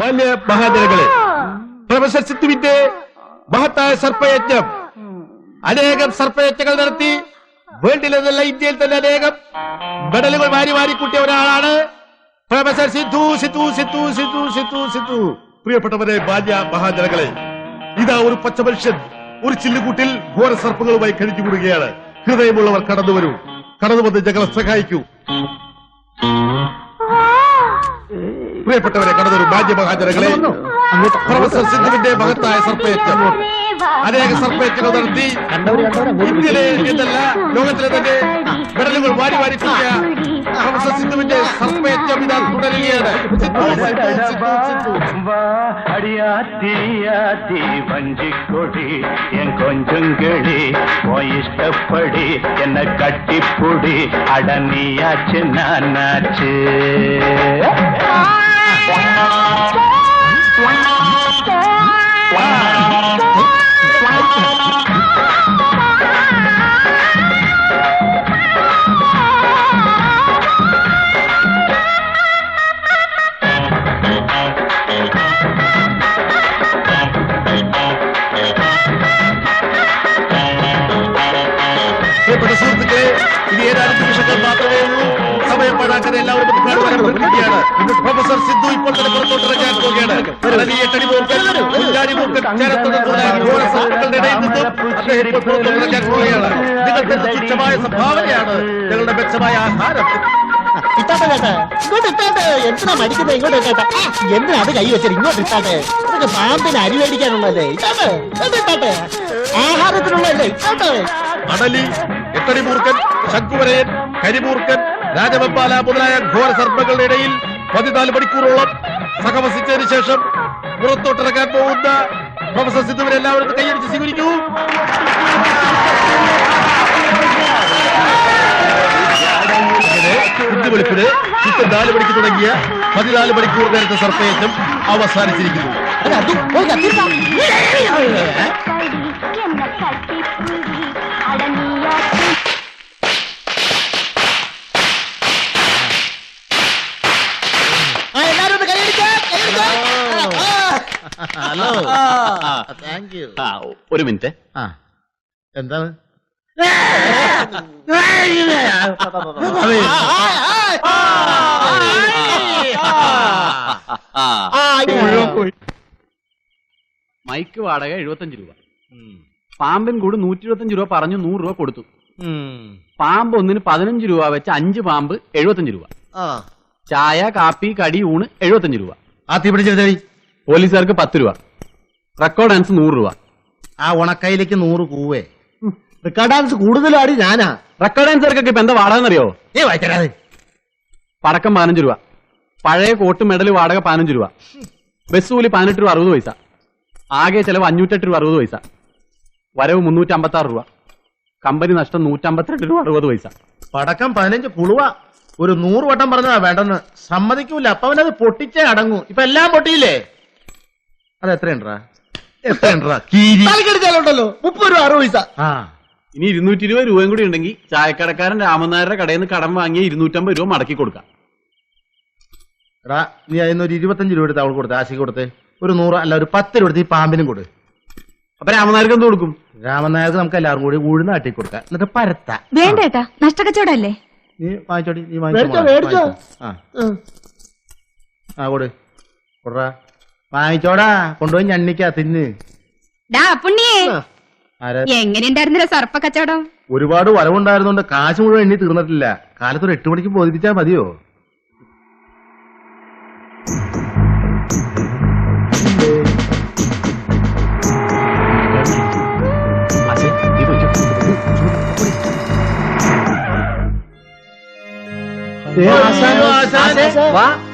മാന്യ മഹാജനങ്ങളെ, പ്രൊഫസർ സിദ്ധുവിന്റെ മഹത്തായ സർപ്പയജ്ഞം, അനേകം സർപ്പയജ്ഞങ്ങൾ നടത്തി വേൾഡിൽ നിന്നല്ല ഇന്ത്യയിൽ തന്നെ അനേകം മെഡലുകൾ വാരി വാരി കൂട്ടിയ ഒരാളാണ് പ്രൊഫസർ സിദ്ധു. സിദ്ധു സിദ്ധു സിദ്ധു സിദ്ധു സിദ്ധു പ്രിയപ്പെട്ടവരെ, മാന്യ മഹാജനങ്ങളെ, ഇതാ ഒരു പച്ച മനുഷ്യൻ ഒരു ചില്ലുകൂട്ടിൽ ഘോര സർപ്പങ്ങളുമായി കഴിഞ്ഞുകൂടുകയാണ്. ഹൃദയമുള്ളവർ കടന്നു വരൂ, കടന്നു വന്ന് ഞങ്ങളെ സഹായിക്കൂ. പ്രിയപ്പെട്ടവരെ, കടന്നൊരു മാന്യ മഹാജനങ്ങളെ, പ്രൊഫസർ സിദ്ധുവിന്റെ മഹത്തായ സർപ്പയജ്ഞം, അനേക സർപ്പയജ്ഞങ്ങൾ നടത്തി ഇന്ത്യയിലെ എന്നല്ല ലോകത്തിലെ തന്നെ മെഡലുകൾ വാരി വാരി കൂട്ടിയ പ്രൊഫസർ സിദ്ധുവിന്റെ സർപ്പയജ്ഞം ഇതാ തുടരുകയാണ്. വഞ്ചിക്കൊടി എൻ കൊഞ്ചുംകളി ഇഷ്ടപ്പെടി എന്നെ കട്ടിപ്പൊടി അടനിയാച്ച് നാനാച്ച്. പ്രിയപ്പെട്ട സുഹൃത്തുക്കളെ, ഇത് ഏതാനും നിമിഷങ്ങൾ മാത്രമേ ഉള്ളൂ. സമയം പാഴാക്കാൻ എല്ലാവരും വരാൻ പ്രൊഫസർ സിദ്ധു ഇപ്പോൾ തന്നെ പുറത്തോട്ടിറങ്ങാൻ പോവുകയാണ്. നിങ്ങൾക്ക് തുച്ഛമായ സംഭാവനയാണ് ഞങ്ങളുടെ മെച്ചമായ ആഹാരം. ഇട്ടാട്ടെ ചേട്ടാ, ഇങ്ങോട്ട് ഇട്ടാട്ടെ. എന്തിനാ മരിക്കുന്നത്? ഇങ്ങോട്ട് ഇട്ടാട്ടെ. എന്തിനാ അത് കൈ വെച്ചത്? ഇങ്ങോട്ട് ഇട്ടാട്ടെ. ഇതൊക്കെ പാമ്പിന് അരി മേടിക്കാനുള്ളതല്ലേ? ഇട്ടാട്ടെ ഇട്ടാട്ടെ. ആഹാരത്തിനുള്ളതല്ലേ? ഇട്ടാട്ടെ. അടലി, എട്ടടിമൂർക്കൻ, ശംഖുവരയൻ, കരിമൂർക്കൻ, രാജവെപ്പാല മുതലായ ഘോര സർപ്പങ്ങളുടെ ഇടയിൽ 14 മണിക്കൂറോളം സഹവസിച്ചതിന് ശേഷം പുറത്തോട്ടിറങ്ങാൻ പോകുന്ന പ്രൊഫസർ സിദ്ധുവിനെ എല്ലാവരും കൈയടിച്ച് സ്വീകരിക്കൂ. വെളുപ്പിന് കൃത്യം 4 മണിക്ക് തുടങ്ങിയ 14 മണിക്കൂർ നേരത്തെ സർപ്പയജ്ഞം അവസാനിച്ചിരിക്കുന്നു. Hello, thank you. ഒരു മിനിറ്റ്. എന്താണ്? മൈക്ക് വാടക 75 രൂപ, പാമ്പിൻ കൂട് 125 രൂപ പറഞ്ഞു, 100 രൂപ കൊടുത്തു. പാമ്പ് ഒന്നിന് 15 രൂപ വെച്ച് 5 പാമ്പ് 75 രൂപ. ചായ, കാപ്പി, കടി, ഊണ് 75 രൂപ. ആ തീപിടിച്ചെടുത്തടി. പോലീസുകാർക്ക് 10 രൂപ. റെക്കോർഡ് ഡാൻസ് 100 രൂപ. ആ ഉണക്കയിലേക്ക് 100 കൂവേ. റെക്കോർഡ് ഡാൻസ് കൂടുതലാടി ഞാനാ. റെക്കോർഡ് ഡാൻസർക്കൊക്കെ ഇപ്പൊ എന്താ വാടക എന്നറിയോ? വായിച്ചരാതെ. പടക്കം 15 രൂപ, പഴയ കോട്ട് മെഡൽ വാടക 15 രൂപ, ബസ് കൂലി 18 രൂപ 60 പൈസ, ആകെ ചെലവ് 508 രൂപ 60 പൈസ, വരവ് 356 രൂപ, കമ്പനി നഷ്ടം 152 രൂപ 60 പൈസ. പടക്കം 15 പുളുവ. ഒരു 100 വട്ടം പറഞ്ഞതാ വേണ്ടെന്ന്. സമ്മതിക്കൂല. അപ്പൊ അവനത് പൊട്ടിച്ചേ അടങ്ങൂ. ഇപ്പൊ എല്ലാം പൊട്ടിയില്ലേ? അത് എത്രയുണ്ടാ? എത്രയുണ്ടാ? ണ്ടല്ലോ 30 രൂപ 60 പൈസ. ഇനി 220 രൂപയും കൂടി ഉണ്ടെങ്കിൽ ചായക്കടക്കാരൻ രാമനായരുടെ കടയിൽ നിന്ന് കടം വാങ്ങിയ 250 രൂപ മടക്കി കൊടുക്കാം. എടാ, നീ അതിനൊരു 25 രൂപ എടുത്ത് അവൾ കൊടുത്ത് ആശയ്ക്ക് കൊടുത്ത്. ഒരു 100 അല്ല ഒരു 10 രൂപ എടുത്ത് ഈ പാമ്പിനും കൊടു. അപ്പൊ രാമനായർക്ക് എന്ത് കൊടുക്കും? രാമനായർക്ക് നമുക്ക് എല്ലാവർക്കും കൂടി ഉഴുന്ന് ആട്ടി കൊടുക്കാം. എന്നിട്ട് പരത്താ. വേണ്ടേട്ടാ, നഷ്ടക്കച്ചവടല്ലേ? നീ വാങ്ങിച്ചോടി. നീ വാങ്ങിച്ചോ. ആ കൊടു കൊടുറാ. വാങ്ങിച്ചോടാ. കൊണ്ടുപോയി ഞണ്ണിക്കാ തിന്ന്. എങ്ങനെയുണ്ടായിരുന്നില്ല സർപ്പ കച്ചവടം? ഒരുപാട് വരവുണ്ടായിരുന്നോണ്ട് കാശ് മുഴുവൻ എണ്ണി തീർന്നിട്ടില്ല. കാലത്തൊരു 8 മണിക്ക് ബോധിപ്പിച്ചാൽ മതിയോ?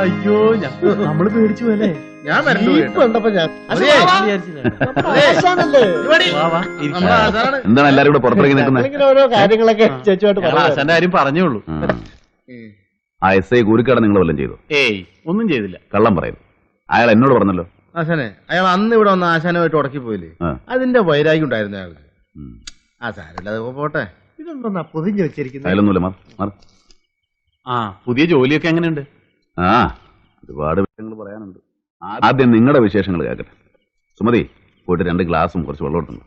അയ്യോ, നമ്മള് പേടിച്ചു പോലെ. ഞാൻ എന്താണ് എല്ലാരും കൂടെ പുറത്തേക്ക് നിൽക്കുന്നത്? ഓരോ കാര്യങ്ങളൊക്കെ ചേച്ചുമായിട്ട് ആശാന്റെ കാര്യം പറഞ്ഞോളൂ. ആ SI കൂലിക്കട നിങ്ങൾ വല്ലതും ചെയ്തു? ഏയ്, ഒന്നും ചെയ്തില്ല. കള്ളം പറയുന്നു. അയാൾ എന്നോട് പറഞ്ഞല്ലോ. ആശാനെ, അയാൾ അന്ന് ഇവിടെ വന്ന് ആശാനുമായിട്ട് ഉടക്കി പോയില്ലേ? അതിന്റെ വൈരാഗ്യം ഉണ്ടായിരുന്നു അയാൾക്ക്. ആ സാരമില്ല, അത് പോട്ടെ. ഇതൊന്നും പൊതിഞ്ഞു വെച്ചിരിക്കുന്നത്. അതിലൊന്നുമില്ല. ആ, പുതിയ ജോലിയൊക്കെ എങ്ങനെയുണ്ട്? ഒരുപാട് വിഷയങ്ങൾ പറയാനുണ്ട്. ആദ്യം നിങ്ങളുടെ വിശേഷങ്ങൾ കേൾക്കട്ടെ. സുമതി, പോയിട്ട് 2 ഗ്ലാസും കുറച്ച് വെള്ളം ഇട്ടുണ്ട്.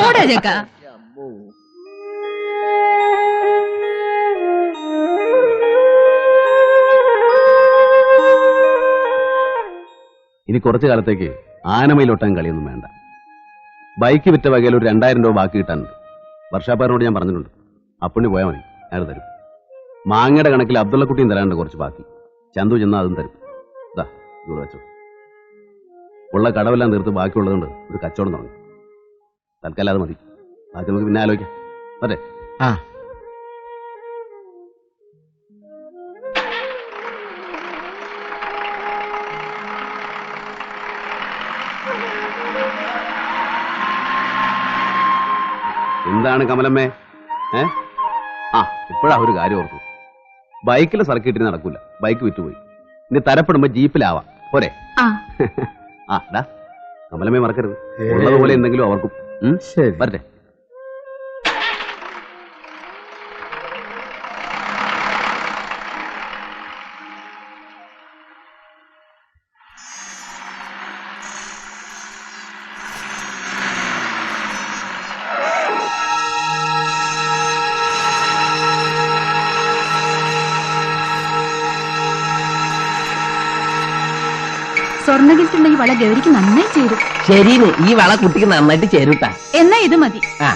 ഓടാ ചേക്കാ. ഇനി കുറച്ചു കാലത്തേക്ക് ആനമയിലൊട്ടാൻ കളിയൊന്നും വേണ്ട. ബൈക്ക് വിറ്റ വകയിൽ ഒരു 2000 രൂപ ബാക്കി കിട്ടാനുണ്ട്. വർഷാപ്പാരനോട് ഞാൻ പറഞ്ഞിട്ടുണ്ട്. അപ്പുണ്ണി പോയാൽ മതി, അയാൾ തരും. മാങ്ങയുടെ കണക്കിൽ അബ്ദുള്ളക്കുട്ടിയും തരാനുണ്ട് കുറച്ച് ബാക്കി. ചന്തു ചെന്നാൽ അതും തരും. ഇതാ ഇവിടെ വെച്ചോ. ഉള്ള കടവെല്ലാം തീർത്ത് ബാക്കിയുള്ളതുകൊണ്ട് ഒരു കച്ചവടം തുടങ്ങും. തൽക്കാലം അത് മതി, ബാക്കി നമുക്ക് പിന്നെ ആലോചിക്കാം. അതെ. ആ എന്താണ് കമലമ്മേ? ഇപ്പോഴാ ഒരു കാര്യം ഓർത്തു. ബൈക്കിൽ സർക്കിട്ടിന് നടക്കൂല, ബൈക്ക് വിറ്റുപോയി. ഇനി തരപ്പെടുമ്പോ ജീപ്പിലാവാം പോരെ? കമലമ്മേ മറക്കരുത്, ഉള്ളതുപോലെ എന്തെങ്കിലും അവർക്കും. ശരി, വരട്ടെ. സ്വർണ്ണഗിൽറ്റുണ്ടെങ്കിൽ വള ഗൗരിക്ക് നന്നായി ചേരും. ശരിന്ന്, ഈ വള കുട്ടിക്ക് നന്നായിട്ട് ചേരുട്ടാ. എന്നാ ഇത് മതി. ആ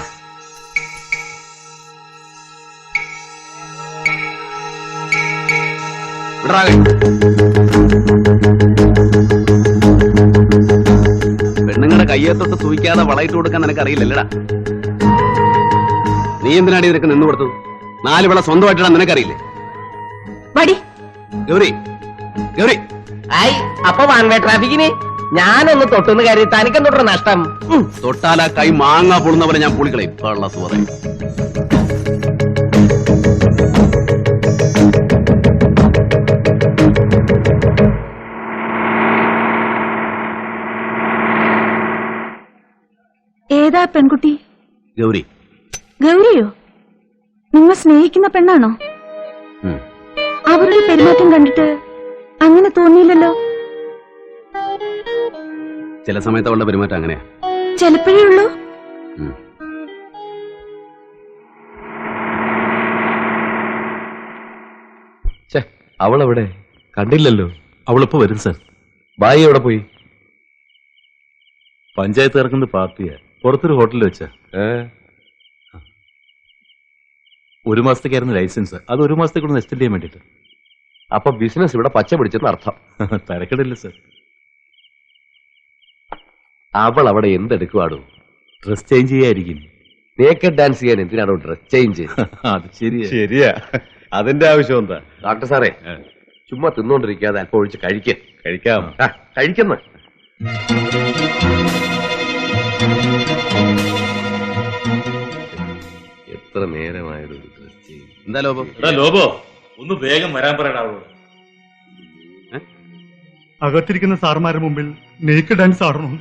പെണ്ണുങ്ങളുടെ കയ്യത്തൊട്ട് സൂയിക്കാതെ വളയിട്ട് കൊടുക്കാൻ നിനക്കറിയില്ലല്ലടാ. നീ എന്തിനാടി നിനക്ക് നിന്ന് കൊടുത്തത്? 4 വിള സ്വന്തമായിട്ടാ നിനക്കറിയില്ലേ? വടി ഗൗരി, ഗൗരി, ആയി അപ്പൊ വാൻവേ ട്രാഫിക്കിന് ഞാനൊന്ന് തൊട്ടുന്ന കാര്യം തനിക്കെന്തോട്ട നഷ്ടം? തൊട്ടാലാ കൈ മാങ്ങ പൊളുന്ന പോലെ ഞാൻ പുളിക്കളയും. കള്ള സുഹൃത്തെ, ഏതാ പെൺകുട്ടി? ഗൗരി. ഗൗരിയോ? നിങ്ങൾ സ്നേഹിക്കുന്ന പെണ്ണാണോ? അവരുടെ പെരുമാറ്റം കണ്ടിട്ട് അങ്ങനെ തോന്നിയില്ലല്ലോ. ചില സമയത്ത് അവളുടെ പെരുമാറ്റം അങ്ങനെയാ. ചിലപ്പോഴേ ഉള്ളൂ. അവളെവിടെ? കണ്ടില്ലല്ലോ. അവളിപ്പോ വരും സാർ. ബായി എവിടെ പോയി? പഞ്ചായത്ത് ഇറക്കുന്ന പാർട്ടിയാ, പുറത്തൊരു ഹോട്ടലിൽ വെച്ചാ. 1 മാസത്തേക്കായിരുന്നു ലൈസൻസ്. അത് 1 മാസത്തേക്കൂടെ എക്സ്റ്റെൻഡ് ചെയ്യാൻ വേണ്ടിട്ട്. അപ്പൊ ബിസിനസ് ഇവിടെ പച്ച പിടിച്ചെന്ന് അർത്ഥം. തരക്കടില്ല സാർ. അവൾ അവിടെ എന്തെടുക്കുവാടോ? ഡ്രസ് ചേഞ്ച് ചെയ്യായിരിക്കും. നേക്കഡ് ഡാൻസ് ചെയ്യാൻ എന്തിനാണോ ഡ്രസ് ചേഞ്ച്? അത് ശരിയാ. അതിന്റെ ആവശ്യം എന്താ? ഡോക്ടർ സാറേ, ചുമ്മാ തിന്നോണ്ടിരിക്കാതെ അല്പം ഒഴിച്ച് കഴിക്കാം. കഴിക്കുന്ന എത്ര നേരമായൊരു ഡ്രസ് ചേഞ്ച്. എന്താ ലോപം? ലോബോ, ഒന്ന് വേഗം വരാൻ പറയടാവോ. അകത്തിരിക്കുന്ന സാറുമാരുടെ മുമ്പിൽ നേക്കഡ് ഡാൻസ് ആടണം.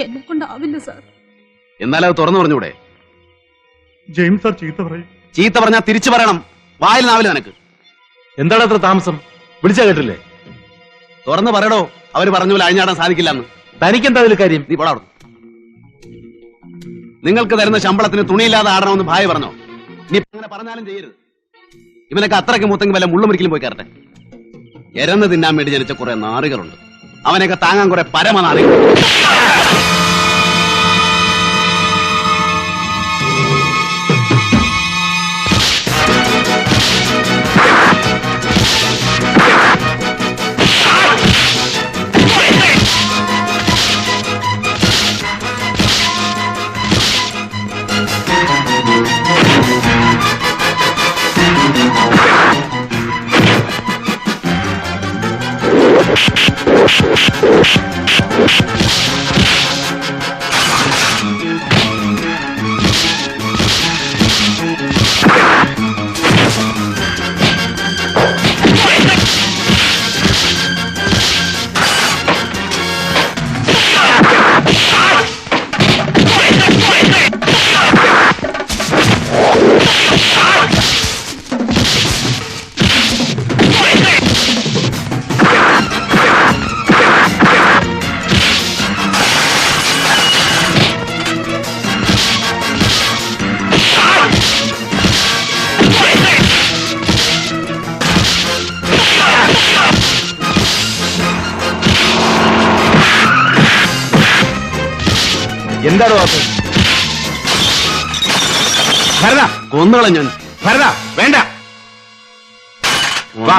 എന്നെ കൊണ്ടാവില്ല സാർ. എന്നാലും അത് തുറന്നു പറഞ്ഞൂടെ? ജെയിംസ് സാർ ചീത്ത പറയും. ചീത്ത പറഞ്ഞാൽ തിരിച്ചു പറയണം. വായിൽ നാവില്ല നിനക്ക്. എന്താണ് അത്ര താമസം? വിളിച്ചാ കേട്ടില്ലേ? തുറന്നു പറയടോ. അവര് പറഞ്ഞ പോലെ അഴിഞ്ഞാടാൻ സാധിക്കില്ലെന്ന്. തനിക്കെന്താ അതിൽ കാര്യം? നീ പോടാ. നിങ്ങൾക്ക് തരുന്ന ശമ്പളത്തിന് തുണിയില്ലാതെ ആടണമെന്ന് ഭായ പറഞ്ഞോ? നീ അങ്ങനെ പറഞ്ഞാലും ചെയ്യരുത്. ഇവനൊക്കെ അത്രയ്ക്ക് മൂത്തെങ്കിൽ വല്ല മുള്ളുമുറിക്കലും പോയി കയറട്ടെ. എരന്ന് തിന്നാൻ വേണ്ടി ജനിച്ച കുറെ നാറികളുണ്ട്. അവനെയൊക്കെ താങ്ങാൻ കുറെ പരമനാറികൾ. എന്താണ് വാക്ക്? ഭരത കൊന്നോളാം ഞാൻ. ഭരത വേണ്ട. വാ.